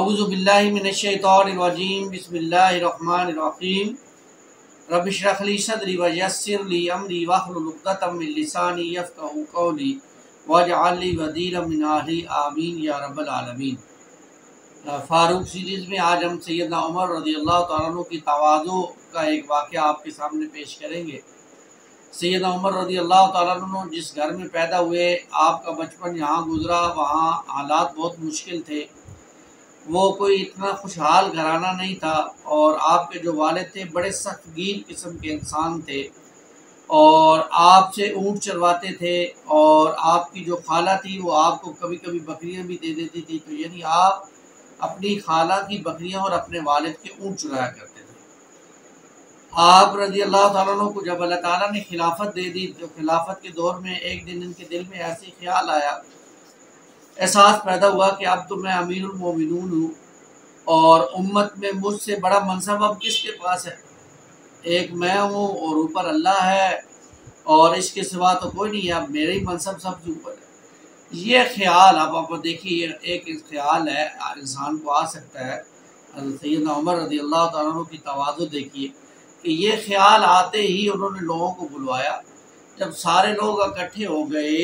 अऊज़ु बिल्लाहि मिनश्शैतानिर्रजीम बिस्मिल्लाहिर्रहमानिर्रहीम रब्बि इश्रह ली सदरी व यस्सिर ली अमरी वहलुल उक़दतम मिन लिसानी यफ़क़हू क़ौली वजअल ली वज़ीरम मिन अहली आमीन या रब्बल आलमीन। फ़ारूक सीरीज़ में आज हम सैयदना उमर रज़ियल्लाहु तआला अन्हु की तवाज़ु का एक वाक़या आपके सामने पेश करेंगे। सैयदना उमर रज़ियल्लाहु तआला अन्हु जिस घर में पैदा हुए, आपका बचपन यहाँ गुज़रा, वहाँ हालात बहुत मुश्किल थे। वो कोई इतना खुशहाल घराना नहीं था और आपके जो वालिद थे बड़े सख्तगीर किस्म के इंसान थे और आपसे ऊँट चरवाते थे। और आपकी जो खाला थी वो आपको कभी कभी बकरियां भी दे देती थी, तो यानी आप अपनी खाला की बकरियां और अपने वालिद के ऊँट चुराया करते थे। आप रज़ी अल्लाह तआला अन्हु को जब अल्लाह ताला ने खिलाफत दे दी, तो खिलाफत के दौर में एक दिन इनके दिल में ऐसे ख्याल आया, एहसास पैदा हुआ कि अब तो मैं अमीरुल मोमिनून हूँ और उम्मत में मुझसे बड़ा मनसब अब किसके पास है। एक मैं हूँ और ऊपर अल्लाह है और इसके सिवा तो कोई नहीं है, अब मेरे ही मनसब सबसे ऊपर है। ये ख्याल अब आप देखिए, एक ख्याल है इंसान को आ सकता है। सैयदना उमर रज़ियल्लाहु तआला अन्हु की तवाज़ु देखिए कि ये ख्याल आते ही उन्होंने लोगों को बुलवाया। जब सारे लोग इकट्ठे हो गए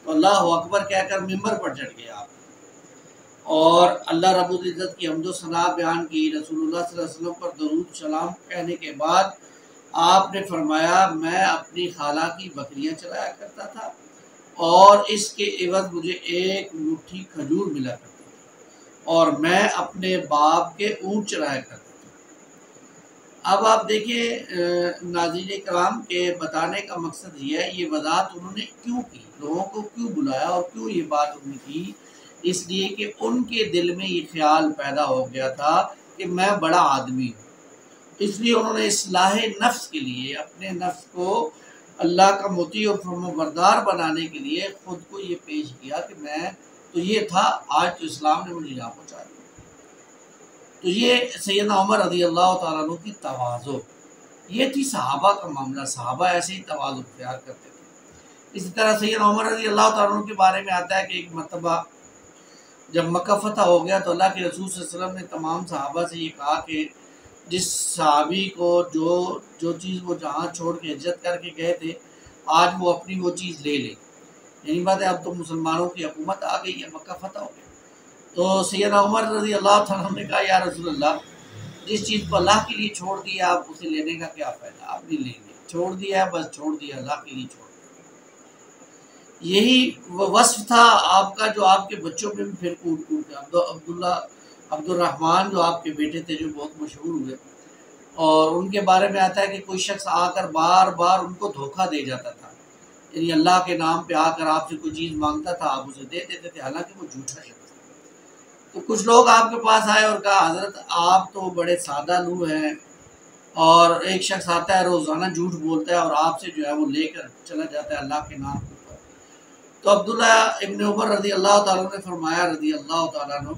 तो अल्लाहु अकबर कहकर मिंबर पर चढ़ गए आप और अल्लाह रब्बुल इज़्ज़त की हम्दो सना बयान की। रसूलुल्लाह सल्लल्लाहु अलैहि वसल्लम पर दरूद सलाम कहने के बाद आपने फरमाया, मैं अपनी खाला की बकरियां चलाया करता था और इसके एवज मुझे एक मुट्ठी खजूर मिला करती थी और मैं अपने बाप के ऊँट चलाया करता था। अब आप देखिए नाज़रीन कराम के बताने का मकसद ये है, ये वज़ाहत उन्होंने क्यों की, लोगों को क्यों बुलाया और क्यों ये बात उन्होंने की। इसलिए कि उनके दिल में ये ख्याल पैदा हो गया था कि मैं बड़ा आदमी हूँ। इसलिए उन्होंने इस्लाह नफ्स के लिए, अपने नफ्स को अल्लाह का मुती और फरमाबरदार बनाने के लिए खुद को ये पेश किया कि मैं तो ये था, आज तो इस्लाम ने मुझे यहाँ पहुँचा दिया। तो ये सैयदना उमर रज़ियल्लाहु तआला अन्हु की तवाज़ु, ये थी सहाबा का मामला। सहाबा ऐसे ही तवाज़ु इख्तियार करते थे। इसी तरह सैयदना उमर रज़ियल्लाहु तआला अन्हु के बारे में आता है कि एक मरतबा जब मक्का फतह हो गया तो अल्लाह के रसूल सल्लल्लाहु अलैहि वसल्लम ने तमाम सहाबा से ये कहा कि जिस सहाबी को जो चीज़ वो जहाँ छोड़ के हिजरत करके गए थे, आज वो अपनी वो चीज़ ले ले। यही बात है, अब तो मुसलमानों की हुकूमत आ गई है, मक्का फतह हो गया। तो सैयदना उमर रज़ियल्लाहु तआला अन्हु ने कहा, या रसूल अल्लाह, जिस चीज़ को अल्लाह के लिए छोड़ दिया आप उसे लेने का क्या फ़ायदा, आप नहीं लेंगे। छोड़ दिया है, बस छोड़ दिया, अल्लाह के लिए छोड़ दिया। यही वस्फ था आपका जो आपके बच्चों में भी फिर कूट कूट के अब्दुर्रहमान जो आपके बेटे थे, जो बहुत मशहूर हुए, और उनके बारे में आता है कि कोई शख्स आकर बार बार उनको धोखा दे जाता था। यानी अल्लाह के नाम पे आकर आपसे कोई चीज़ मांगता था, आप उसे दे देते थे, हालांकि वो झूठा शख्स था। तो कुछ लोग आपके पास आए और कहा, हज़रत आप तो बड़े सादा लू हैं, और एक शख्स आता है रोज़ाना झूठ बोलता है और आपसे जो है वो लेकर चला जाता है अल्लाह के नाम पर। तो अब्दुल्ला इब्न उमर रज़ियल्लाहु तआला ने फरमाया रज़ियल्लाहु तआला अन्हु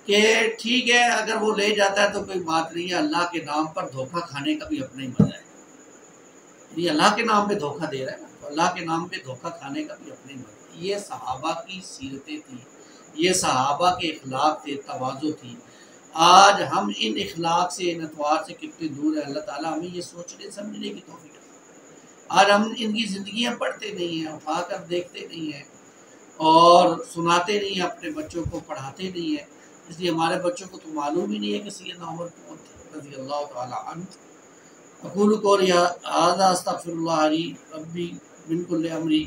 कि ठीक है, अगर वो ले जाता है तो कोई बात नहीं है, अल्लाह के नाम पर धोखा खाने का भी अपना ही मज़ा है। ये अल्लाह के नाम पे धोखा दे रहा है ना, तो अल्लाह के नाम पे धोखा खाने का भी अपना ही मज़ा है। ये सहाबा की सीरतें थी, ये सहाबा के इखलाक थे, तवाज़ु थी। आज हम इन इखलाक से, इन अतवार से कितने दूर है। अल्लाह ताला हमें ये सोचने समझने की तौफीक। आज हम इनकी ज़िंदगियाँ पढ़ते नहीं हैं, उठा कर देखते नहीं हैं और सुनाते नहीं हैं, अपने बच्चों को पढ़ाते नहीं हैं। इसलिए हमारे बच्चों को तो मालूम ही नहीं है कि सैयदना उमर कौन थे रज़ियल्लाहु तआला अन्हु। अक़ूलु क़ौली हाज़ा अस्तग़फ़िरुल्लाह ली रब्बी मिन कुल्लि अमरी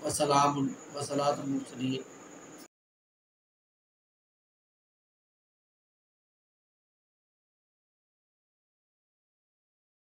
व सलामुन व सलातुल मुरसलीन।